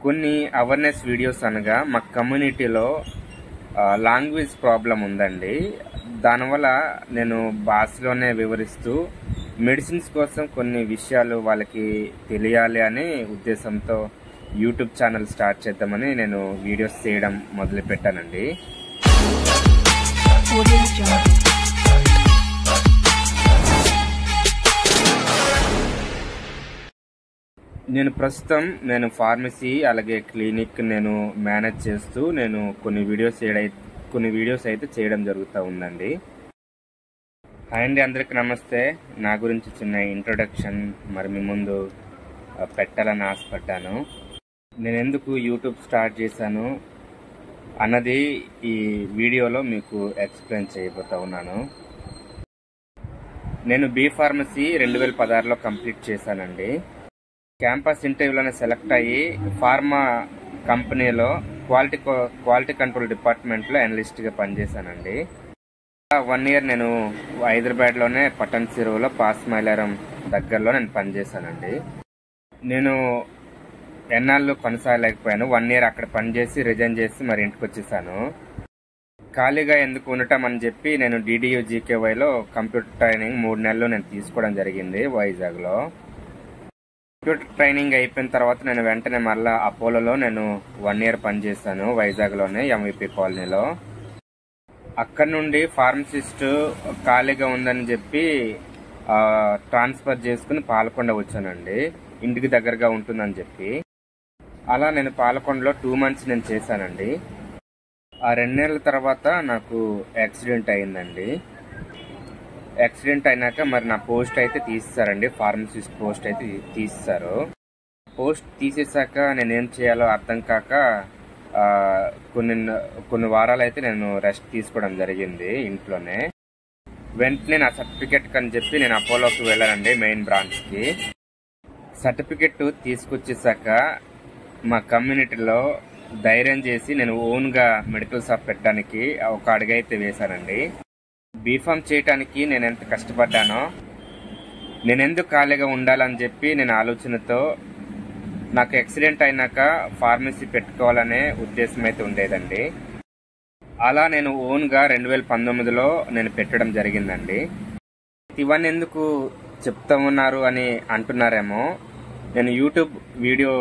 కొన్ని awareness videos అనగా మా కమ్యూనిటీలో లాంగ్వేజ్ ప్రాబ్లం ఉందండి. దానివల్ల నేను భాషలోనే వివరిస్తూ మెడిసిన్స్ కోసం కొన్ని విషయాలు వాళ్ళకి తెలియాలి అనే ఉద్దేశంతో యూట్యూబ్ ఛానల్ స్టార్ట్ చేద్దామని నేను వీడియోస్ చేయడం మొదలు పెట్టానండి. నేను ప్రస్తుతం ఫార్మసీ అలాగే క్లినిక్ మేనేజ్ చేస్తూ కొన్ని వీడియోస్ అయితే చేయడం జరుగుతూ ఉందండి. హాయ్ అండి, అందరికి నమస్తే. నా గురించి చిన్న ఇంట్రొడక్షన్ మరి మీ ముందు పెట్టాలని ఆశపడ్డాను. నేను ఎందుకు యూట్యూబ్ స్టార్ట్ చేశాను అన్నది ఈ వీడియోలో మీకు ఎక్స్ప్లెయిన్ చేయబోతా ఉన్నాను. నేను బి ఫార్మసీ 2016లో కంప్లీట్ చేశానండి. క్యాంపస్ ఇంటర్వ్యూలోనే సెలెక్ట్ అయ్యి ఫార్మా కంపెనీలో క్వాలిటీ కంట్రోల్ డిపార్ట్మెంట్లో అనలిస్ట్గా పనిచేశానండి. 1 ఇయర్ నేను హైదరాబాద్లోనే పట్టణ చెరువులో పాస్మైలారం దగ్గరలో నేను పనిచేశానండి. నేను ఎన్నాళ్ళు కొనసాగలేకపోయాను. 1 ఇయర్ అక్కడ పనిచేసి రిజైన్ చేసి మరి ఇంటికి వచ్చేసాను. ఖాళీగా ఎందుకు ఉండటం అని చెప్పి నేను DDU GKYలో కంప్యూటర్ ట్రైనింగ్ 3 నెలలు నేను తీసుకోవడం జరిగింది వైజాగ్లో. కంప్యూటర్ ట్రైనింగ్ అయిపోయిన తర్వాత నేను వెంటనే మళ్ళీ అపోలోలో 1 ఇయర్ పనిచేశాను వైజాగ్లోనే MVP కాలనీలో. అక్కడ నుండి ఫార్మసిస్ట్ ఖాళీగా ఉందని చెప్పి ట్రాన్స్ఫర్ చేసుకుని పాలకొండ వచ్చానండి, ఇంటికి దగ్గరగా ఉంటుందని చెప్పి. అలా నేను పాలకొండలో 2 మంత్స్ నేను చేశానండి. ఆ 2 నెలల తర్వాత నాకు యాక్సిడెంట్ అయిందండి. యాక్సిడెంట్ అయినాక మరి నా పోస్ట్ అయితే తీసేశారండి, ఫార్మసిస్ట్ పోస్ట్ అయితే తీసేశారు. పోస్ట్ తీసేశాక నేనేం చేయాలో అర్థం కాక కొన్ని వారాలు అయితే నేను రెస్ట్ తీసుకోవడం జరిగింది ఇంట్లోనే. వెంటనే నా సర్టిఫికెట్ అని చెప్పి నేను అపోలోకి వెళ్ళానండి, మెయిన్ బ్రాంచ్కి. సర్టిఫికెట్ తీసుకొచ్చేసాక మా కమ్యూనిటీలో ధైర్యం చేసి నేను ఓన్గా మెడికల్ షాప్ పెట్టడానికి ఒక అడుగైతే వేశానండి. బీఫామ్ చేయటానికి నేను ఎంత కష్టపడ్డానో, నేను ఎందుకు ఖాళీగా ఉండాలని చెప్పి నేను ఆలోచనతో నాకు యాక్సిడెంట్ అయినాక ఫార్మసీ పెట్టుకోవాలనే ఉద్దేశం అయితే ఉండేదండి. అలా నేను ఓన్గా 2019లో నేను పెట్టడం జరిగిందండి. ఇవన్నీ ఎందుకు చెప్తా ఉన్నారు అని అంటున్నారేమో. నేను యూట్యూబ్ వీడియో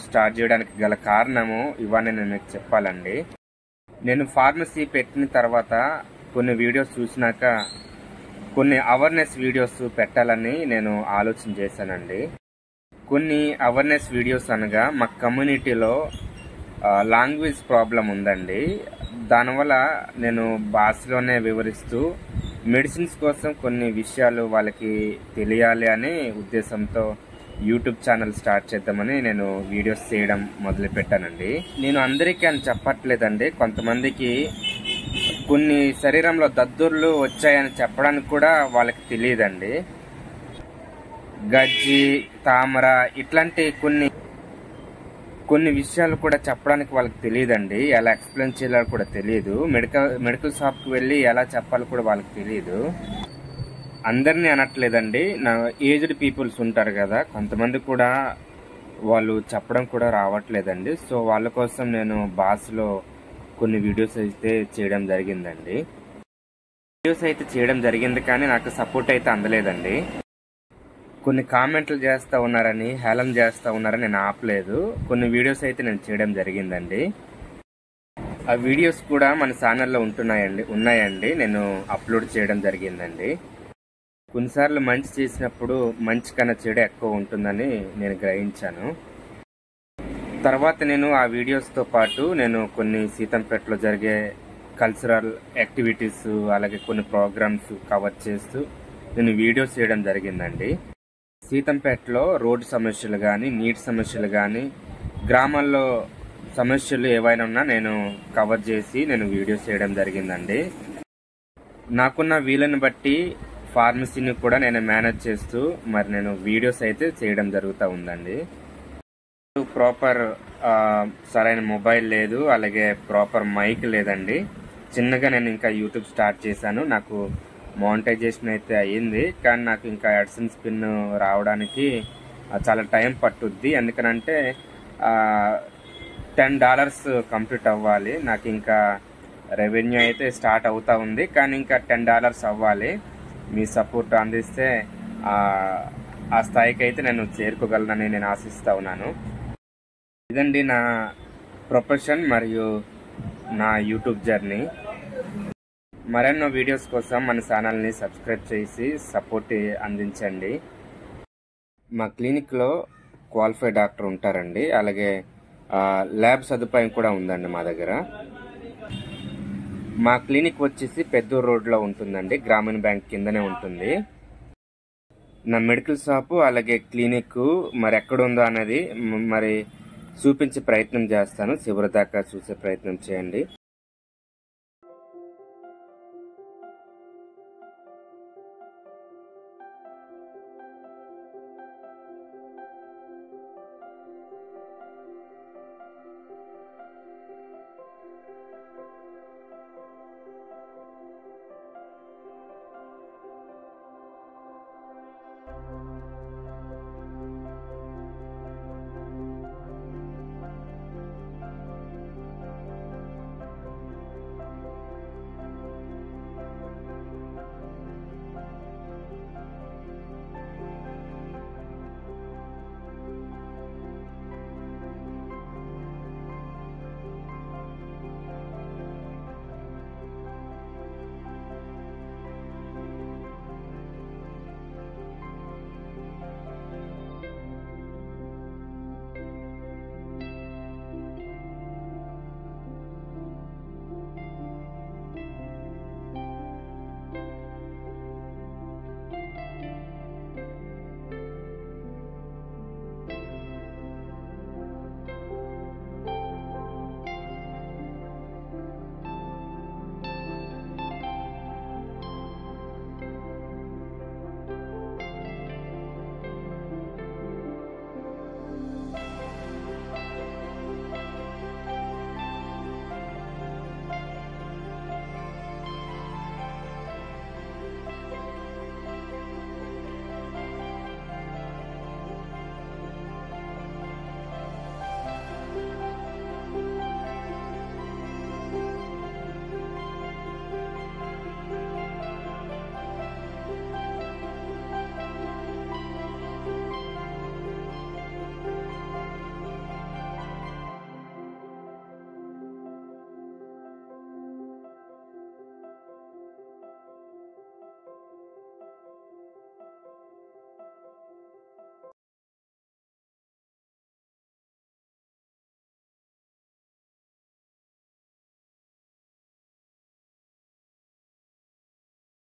స్టార్ట్ చేయడానికి గల కారణము ఇవన్నీ నేను మీకు చెప్పాలండి. నేను ఫార్మసీ పెట్టిన తర్వాత కొన్ని వీడియోస్ చూసినాక కొన్ని అవేర్నెస్ వీడియోస్ పెట్టాలని నేను ఆలోచన చేశానండి. కొన్ని అవేర్నెస్ వీడియోస్ అనగా మా కమ్యూనిటీలో లాంగ్వేజ్ ప్రాబ్లం ఉందండి. దానివల్ల నేను భాషలోనే వివరిస్తూ మెడిసిన్స్ కోసం కొన్ని విషయాలు వాళ్ళకి తెలియాలి అనే ఉద్దేశంతో యూట్యూబ్ ఛానల్ స్టార్ట్ చేద్దామని నేను వీడియోస్ చేయడం మొదలు పెట్టానండి. నేను అందరికీ అని చెప్పట్లేదండి, కొంతమందికి కొన్ని శరీరంలో దద్దుర్లు వచ్చాయని చెప్పడానికి కూడా వాళ్ళకి తెలియదండి. గజ్జి, తామర ఇట్లాంటి కొన్ని విషయాలు కూడా చెప్పడానికి వాళ్ళకి తెలియదండి. ఎలా ఎక్స్ప్లెయిన్ చేయాలో కూడా తెలియదు. మెడికల్ షాప్కి వెళ్ళి ఎలా చెప్పాలో కూడా వాళ్ళకి తెలియదు. అందరినీ అనట్లేదండి, నా ఏజ్డ్ పీపుల్స్ ఉంటారు కదా, కొంతమంది కూడా వాళ్ళు చెప్పడం కూడా రావట్లేదండి. సో వాళ్ళ కోసం నేను భాషలో కొన్ని వీడియోస్ అయితే చేయడం జరిగిందండి. కానీ నాకు సపోర్ట్ అయితే అందలేదండి. కొన్ని కామెంట్లు చేస్తూ ఉన్నారని, హేళన చేస్తూ ఉన్నారని నేను ఆపలేదు. కొన్ని వీడియోస్ అయితే నేను చేయడం జరిగిందండి. ఆ వీడియోస్ కూడా మన ఛానల్లో ఉన్నాయండి, నేను అప్లోడ్ చేయడం జరిగిందండి. కొన్నిసార్లు మంచి చేసినప్పుడు మంచి కన్నా చెడు ఎక్కువ ఉంటుందని నేను గ్రహించాను. తర్వాత నేను ఆ వీడియోస్తో పాటు నేను కొన్ని సీతంపేటలో జరిగే కల్చరల్ యాక్టివిటీస్ అలాగే కొన్ని ప్రోగ్రామ్స్ కవర్ చేస్తూ నేను వీడియోస్ చేయడం జరిగిందండి. సీతంపేటలో రోడ్డు సమస్యలు కానీ, నీటి సమస్యలు కానీ, గ్రామాల్లో సమస్యలు ఏవైనా ఉన్నా నేను కవర్ చేసి నేను వీడియోస్ చేయడం జరిగిందండి. నాకున్న వీలుని బట్టి ఫార్మసీని కూడా నేను మేనేజ్ చేస్తూ మరి నేను వీడియోస్ అయితే చేయడం జరుగుతూ ఉందండి. ప్రాపర్ సరైన మొబైల్ లేదు, అలాగే ప్రాపర్ మైక్ లేదండి. చిన్నగా నేను ఇంకా యూట్యూబ్ స్టార్ట్ చేశాను. నాకు మానిటైజేషన్ అయితే అయ్యింది, కానీ నాకు ఇంకా అడ్సెన్స్ పిన్ రావడానికి చాలా టైం పట్టుద్ది. ఎందుకనంటే $10 కంప్లీట్ అవ్వాలి. నాకు ఇంకా రెవెన్యూ అయితే స్టార్ట్ అవుతా ఉంది, కానీ ఇంకా $10 అవ్వాలి. మీ సపోర్ట్ అందిస్తే ఆ స్థాయికి అయితే నేను చేరుకోగలనని నేను ఆశిస్తా ఉన్నాను. ఇదండి నా ప్రొఫెషన్ మరియు నా యూట్యూబ్ జర్నీ. మరెన్నో వీడియోస్ కోసం మన ఛానల్ని సబ్స్క్రైబ్ చేసి సపోర్ట్ అందించండి. మా క్లినిక్లో క్వాలిఫైడ్ డాక్టర్ ఉంటారండి. అలాగే ల్యాబ్ సదుపాయం కూడా ఉందండి మా దగ్గర. మా క్లినిక్ వచ్చేసి పెద్దూరు రోడ్లో ఉంటుందండి, గ్రామీణ బ్యాంక్ కిందనే ఉంటుంది. నా మెడికల్ షాపు అలాగే క్లినిక్ మరి ఎక్కడ ఉందో అనేది మరి చూపించే ప్రయత్నం చేస్తాను. చివరి దాకా చూసే ప్రయత్నం చేయండి.